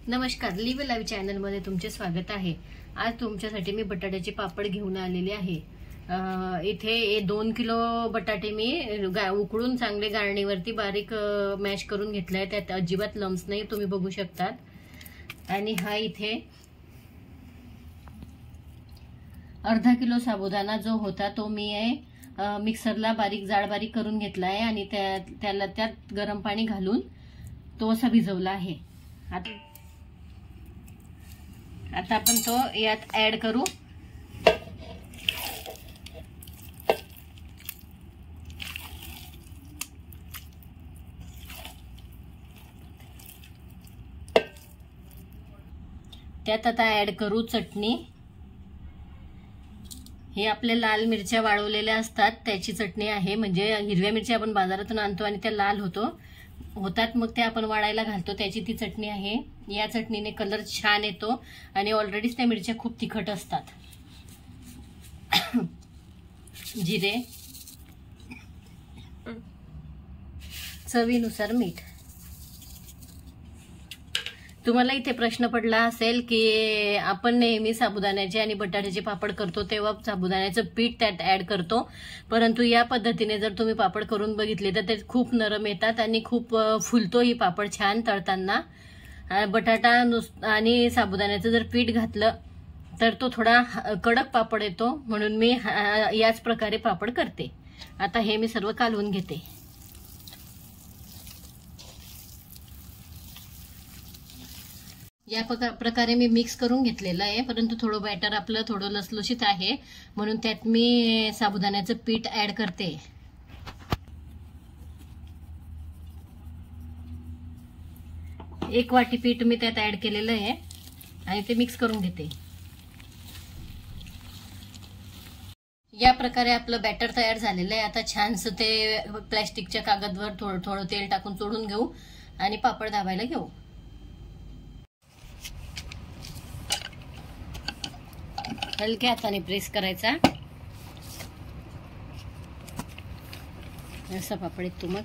नमस्कार, leave live channel मध्ये तुमचे स्वागत आहे। आज तुमच्यासाठी मी बटाट्याचे पापड घेऊन आलेले आहे। इथे 2 किलो बटाटे मी उकळून चांगले गाळणीवरती बारीक मॅश करून घेतलाय। त्यात अजिबात लम्स नाही, तुम्ही बघू शकतात। आणि हा इथे अर्धा किलो साबुदाणा जो होता तो मी मिक्सरला जाड बारीक करून घेतलाय आणि त्यात गरम पाणी घालून तो असा भिजवला आहे। आता आपण तो यात ऍड करू। त्यात आता ऍड करू चटणी। हे आपल्या लाल मिरच्या वाळवलेल्या असतात त्याची चटणी आहे। म्हणजे हिरव्या मिरच्या आपण बाजारातून आणतो आणि त्या लाल होतात, मग ते आपण वाळायला घालतो, त्याची ती चटणी आहे। या चटणीने कलर छान येतो आणि ऑलरेडी त्या मिरच्या खूप तिखट असतात। जिरे, चवीनुसार मीठ। तुम्हाला इथे प्रश्न पडला असेल की आपण नेहमी साबुदाण्याचे आणि बटाट्याचे पापड करतो तेव्हा साबुदाण्याचं पीठ त्यात ऍड करतो, परंतु या पद्धतीने जर तुम्ही पापड करून बघितले तर ते खूप नरम येतात आणि खूप फुलतो ही पापड छान तळताना। बटाटा आणि साबुदाण्याचं जर पीठ घातलं तर तो थोडा कडक पापड येतो, म्हणून मी याच प्रकारे पापड करते। आता हे मी सर्व कालवून घेते। या प्रकारे मी मिक्स करून घेतलेलं आहे, परंतु थोडं बॅटर आपलं थोडं लसलुशीत आहे, म्हणून त्यात मी साबुदाण्याचं पीठ ऍड करते। एक वाटी पीठ मी त्यात ऍड केलेलं आहे आणि ते मिक्स करून घेते। या प्रकारे आपलं बॅटर तयार झालेलं आहे। आता छानसं ते प्लॅस्टिकच्या कागदवर थोडं थोडं तेल टाकून चोळून घेऊ आणि पापड दाबायला घेऊ। हलक्या हाताने प्रेस करायचा, असा पापड येतो। मग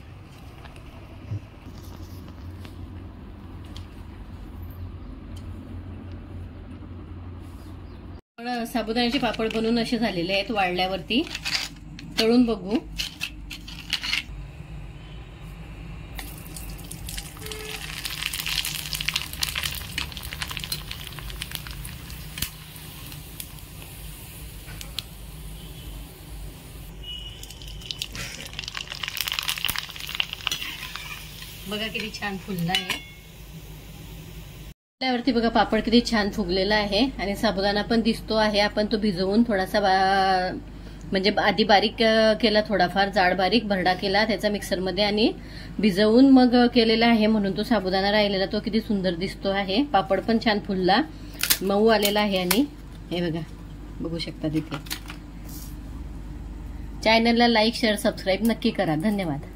साबुदाण्याचे पापड बनवून असे झालेले आहेत। वाळल्यावरती तळून बघू। बघा किती छान फुलला आहे। त्यावरती बघा पापड किती छान फुगलेला आहे आणि साबुदाणा पण दिसतो आहे। आपण तो भिजवून थोडासा म्हणजे आधी बारीक केला, थोडाफार जाड बारीक भरडा केला त्याचा मिक्सरमध्ये आणि भिजवून मग केलेला आहे, म्हणून तो साबुदाणा राहिलेला तो किती सुंदर दिसतो आहे। पापड पण छान फुलला, मऊ आलेला आहे आणि हे बघा बघू शकता तिथे। चॅनलला लाईक शेअर सबस्क्राईब नक्की करा। धन्यवाद।